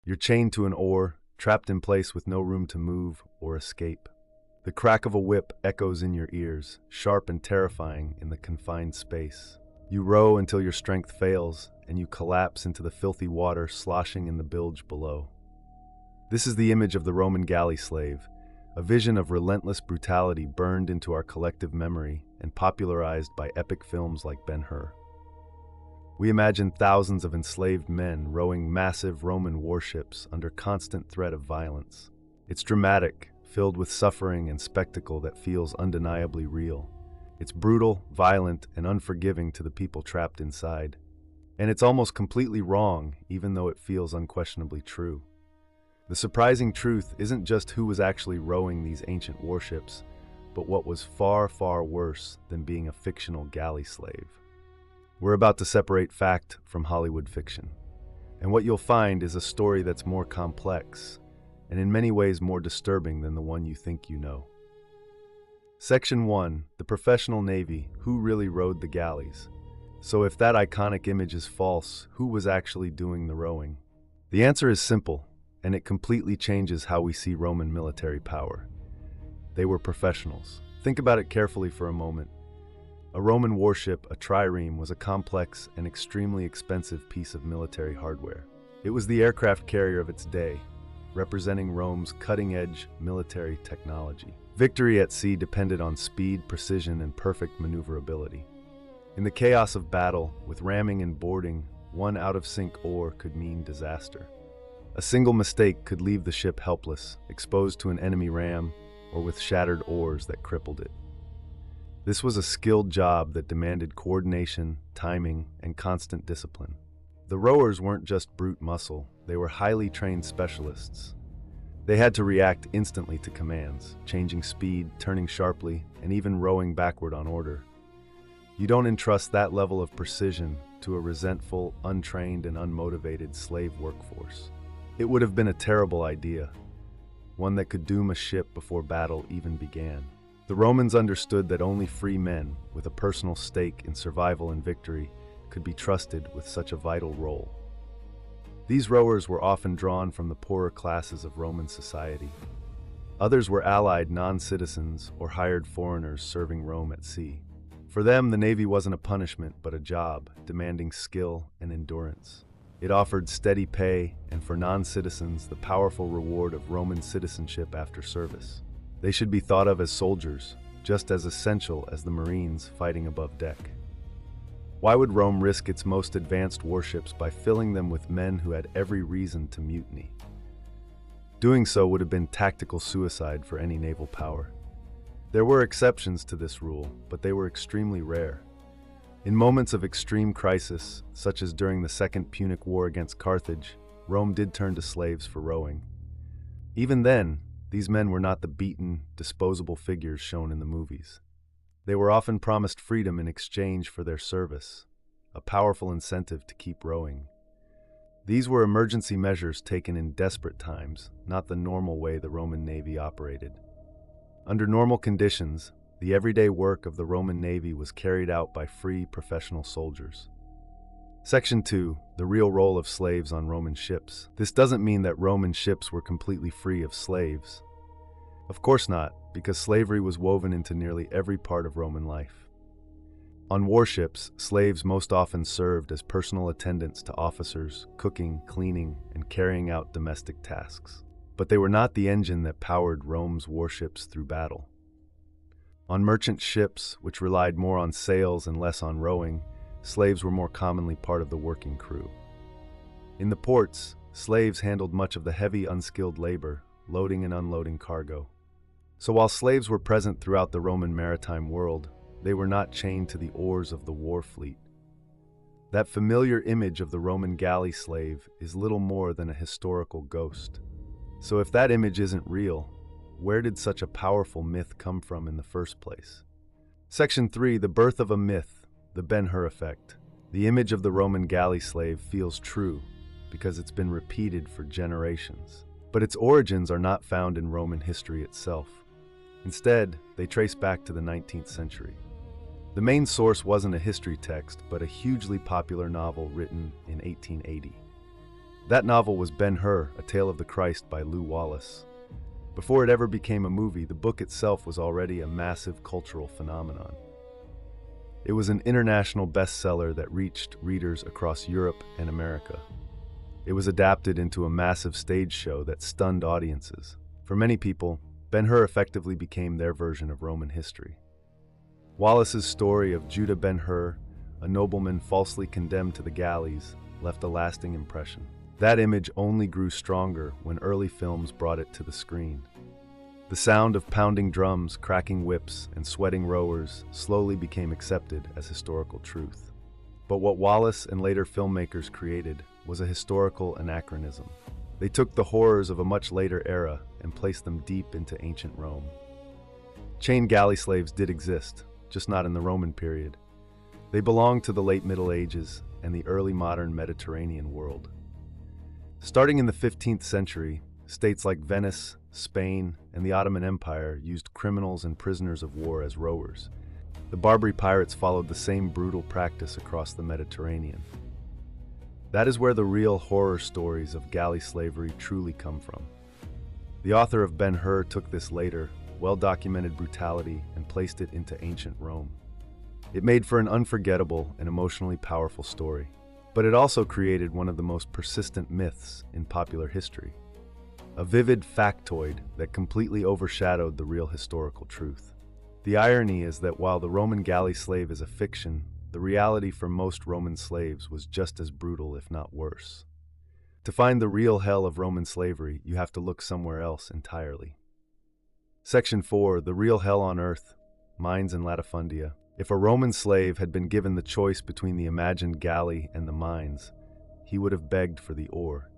You're chained to an oar, trapped in place with no room to move or escape. The crack of a whip echoes in your ears, sharp and terrifying in the confined space. You row until your strength fails, and you collapse into the filthy water sloshing in the bilge below. This is the image of the Roman galley slave, a vision of relentless brutality burned into our collective memory and popularized by epic films like Ben-Hur. We imagine thousands of enslaved men rowing massive Roman warships under constant threat of violence. It's dramatic, filled with suffering and spectacle that feels undeniably real. It's brutal, violent, and unforgiving to the people trapped inside. And it's almost completely wrong, even though it feels unquestionably true. The surprising truth isn't just who was actually rowing these ancient warships, but what was far, far worse than being a fictional galley slave. We're about to separate fact from Hollywood fiction. And what you'll find is a story that's more complex, and in many ways more disturbing than the one you think you know. Section 1. The Professional Navy. Who really rowed the galleys? So if that iconic image is false, who was actually doing the rowing? The answer is simple, and it completely changes how we see Roman military power. They were professionals. Think about it carefully for a moment. A Roman warship, a trireme, was a complex and extremely expensive piece of military hardware. It was the aircraft carrier of its day, representing Rome's cutting-edge military technology. Victory at sea depended on speed, precision, and perfect maneuverability. In the chaos of battle, with ramming and boarding, one out-of-sync oar could mean disaster. A single mistake could leave the ship helpless, exposed to an enemy ram, or with shattered oars that crippled it. This was a skilled job that demanded coordination, timing, and constant discipline. The rowers weren't just brute muscle, they were highly trained specialists. They had to react instantly to commands, changing speed, turning sharply, and even rowing backward on order. You don't entrust that level of precision to a resentful, untrained, and unmotivated slave workforce. It would have been a terrible idea, one that could doom a ship before battle even began. The Romans understood that only free men, with a personal stake in survival and victory, could be trusted with such a vital role. These rowers were often drawn from the poorer classes of Roman society. Others were allied non-citizens or hired foreigners serving Rome at sea. For them, the Navy wasn't a punishment but a job, demanding skill and endurance. It offered steady pay, and for non-citizens, the powerful reward of Roman citizenship after service. They should be thought of as soldiers, just as essential as the Marines fighting above deck. Why would Rome risk its most advanced warships by filling them with men who had every reason to mutiny? Doing so would have been tactical suicide for any naval power. There were exceptions to this rule, but they were extremely rare. In moments of extreme crisis, such as during the Second Punic War against Carthage, Rome did turn to slaves for rowing. Even then, these men were not the beaten, disposable figures shown in the movies. They were often promised freedom in exchange for their service, a powerful incentive to keep rowing. These were emergency measures taken in desperate times, not the normal way the Roman Navy operated. Under normal conditions, the everyday work of the Roman Navy was carried out by free professional soldiers. Section 2. The real role of slaves on Roman ships. This doesn't mean that Roman ships were completely free of slaves. Of course not, because slavery was woven into nearly every part of Roman life. On warships, slaves most often served as personal attendants to officers, cooking, cleaning, and carrying out domestic tasks. But they were not the engine that powered Rome's warships through battle. On merchant ships, which relied more on sails and less on rowing, slaves were more commonly part of the working crew. In the ports, slaves handled much of the heavy, unskilled labor, loading and unloading cargo. So while slaves were present throughout the Roman maritime world, they were not chained to the oars of the war fleet. That familiar image of the Roman galley slave is little more than a historical ghost. So if that image isn't real, where did such a powerful myth come from in the first place? Section 3. The birth of a myth, the Ben-Hur effect. The image of the Roman galley slave feels true because it's been repeated for generations. But its origins are not found in Roman history itself. Instead, they trace back to the 19th century. The main source wasn't a history text, but a hugely popular novel written in 1880. That novel was Ben-Hur, A Tale of the Christ by Lew Wallace. Before it ever became a movie, the book itself was already a massive cultural phenomenon. It was an international bestseller that reached readers across Europe and America. It was adapted into a massive stage show that stunned audiences. For many people, Ben-Hur effectively became their version of Roman history. Wallace's story of Judah Ben-Hur, a nobleman falsely condemned to the galleys, left a lasting impression. That image only grew stronger when early films brought it to the screen. The sound of pounding drums, cracking whips, and sweating rowers slowly became accepted as historical truth. But what Wallace and later filmmakers created was a historical anachronism. They took the horrors of a much later era and placed them deep into ancient Rome. Chained galley slaves did exist, just not in the Roman period. They belonged to the late Middle Ages and the early modern Mediterranean world. Starting in the 15th century, states like Venice, Spain, and the Ottoman Empire used criminals and prisoners of war as rowers. The Barbary pirates followed the same brutal practice across the Mediterranean. That is where the real horror stories of galley slavery truly come from. The author of Ben-Hur took this later, well-documented brutality and placed it into ancient Rome. It made for an unforgettable and emotionally powerful story, but it also created one of the most persistent myths in popular history. A vivid factoid that completely overshadowed the real historical truth. The irony is that while the Roman galley slave is a fiction, the reality for most Roman slaves was just as brutal, if not worse. To find the real hell of Roman slavery, you have to look somewhere else entirely. Section 4, The Real Hell on Earth, Mines and Latifundia. If a Roman slave had been given the choice between the imagined galley and the mines, he would have begged for the ore.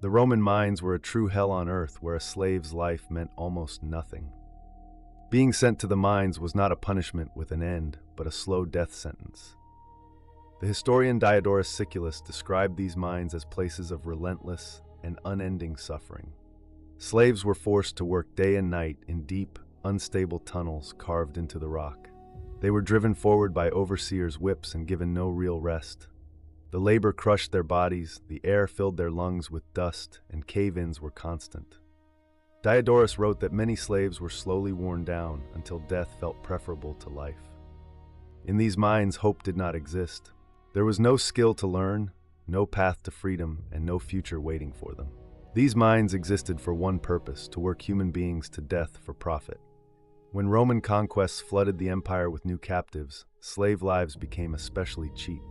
The Roman mines were a true hell on earth where a slave's life meant almost nothing. Being sent to the mines was not a punishment with an end, but a slow death sentence. The historian Diodorus Siculus described these mines as places of relentless and unending suffering. Slaves were forced to work day and night in deep, unstable tunnels carved into the rock. They were driven forward by overseers' whips and given no real rest. The labor crushed their bodies, the air filled their lungs with dust, and cave-ins were constant. Diodorus wrote that many slaves were slowly worn down until death felt preferable to life. In these mines, hope did not exist. There was no skill to learn, no path to freedom, and no future waiting for them. These mines existed for one purpose: to work human beings to death for profit. When Roman conquests flooded the empire with new captives, slave lives became especially cheap.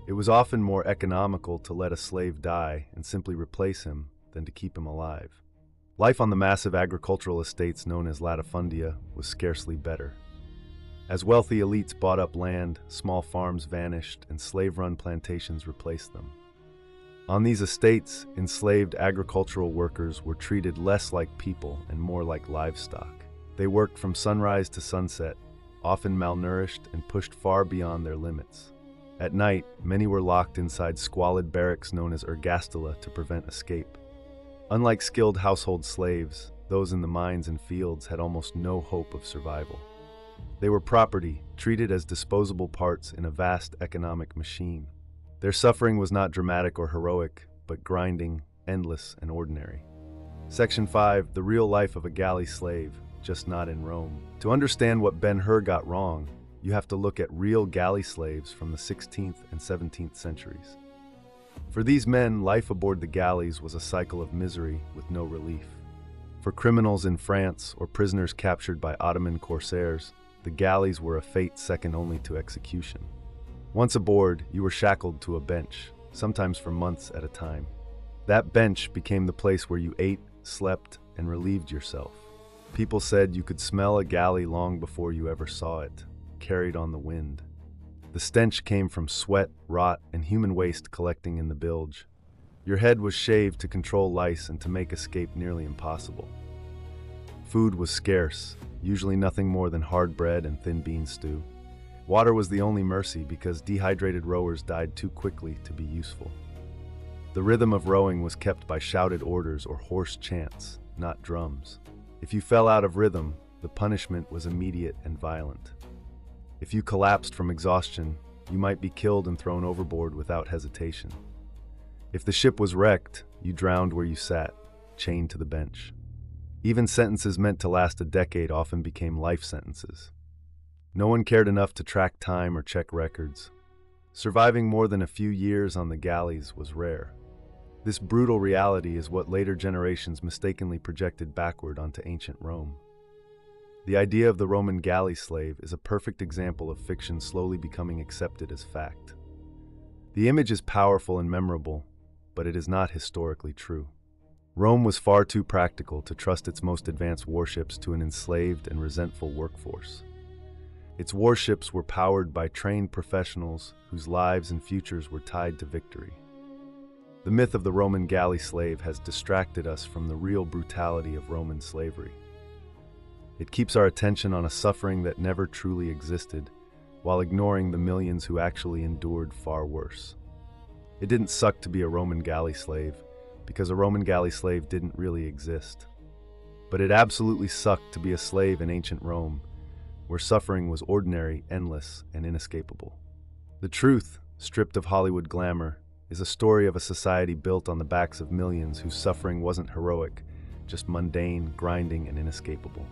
It was often more economical to let a slave die and simply replace him than to keep him alive. Life on the massive agricultural estates known as latifundia was scarcely better. As wealthy elites bought up land, small farms vanished and slave-run plantations replaced them. On these estates, enslaved agricultural workers were treated less like people and more like livestock. They worked from sunrise to sunset, often malnourished and pushed far beyond their limits. At night, many were locked inside squalid barracks known as ergastula to prevent escape. Unlike skilled household slaves, those in the mines and fields had almost no hope of survival. They were property, treated as disposable parts in a vast economic machine. Their suffering was not dramatic or heroic, but grinding, endless, and ordinary. Section 5, The Real Life of a Galley Slave, just not in Rome. To understand what Ben-Hur got wrong, you have to look at real galley slaves from the 16th and 17th centuries. For these men, life aboard the galleys was a cycle of misery with no relief. For criminals in France or prisoners captured by Ottoman corsairs, the galleys were a fate second only to execution. Once aboard, you were shackled to a bench, sometimes for months at a time. That bench became the place where you ate, slept, and relieved yourself. People said you could smell a galley long before you ever saw it, carried on the wind. The stench came from sweat, rot, and human waste collecting in the bilge. Your head was shaved to control lice and to make escape nearly impossible. Food was scarce, usually nothing more than hard bread and thin bean stew. Water was the only mercy because dehydrated rowers died too quickly to be useful. The rhythm of rowing was kept by shouted orders or hoarse chants, not drums. If you fell out of rhythm, the punishment was immediate and violent. If you collapsed from exhaustion, you might be killed and thrown overboard without hesitation. If the ship was wrecked, you drowned where you sat, chained to the bench. Even sentences meant to last a decade often became life sentences. No one cared enough to track time or check records. Surviving more than a few years on the galleys was rare. This brutal reality is what later generations mistakenly projected backward onto ancient Rome. The idea of the Roman galley slave is a perfect example of fiction slowly becoming accepted as fact. The image is powerful and memorable, but it is not historically true. Rome was far too practical to trust its most advanced warships to an enslaved and resentful workforce. Its warships were powered by trained professionals whose lives and futures were tied to victory. The myth of the Roman galley slave has distracted us from the real brutality of Roman slavery. It keeps our attention on a suffering that never truly existed, while ignoring the millions who actually endured far worse. It didn't suck to be a Roman galley slave, because a Roman galley slave didn't really exist. But it absolutely sucked to be a slave in ancient Rome, where suffering was ordinary, endless, and inescapable. The truth, stripped of Hollywood glamour, is a story of a society built on the backs of millions whose suffering wasn't heroic, just mundane, grinding, and inescapable.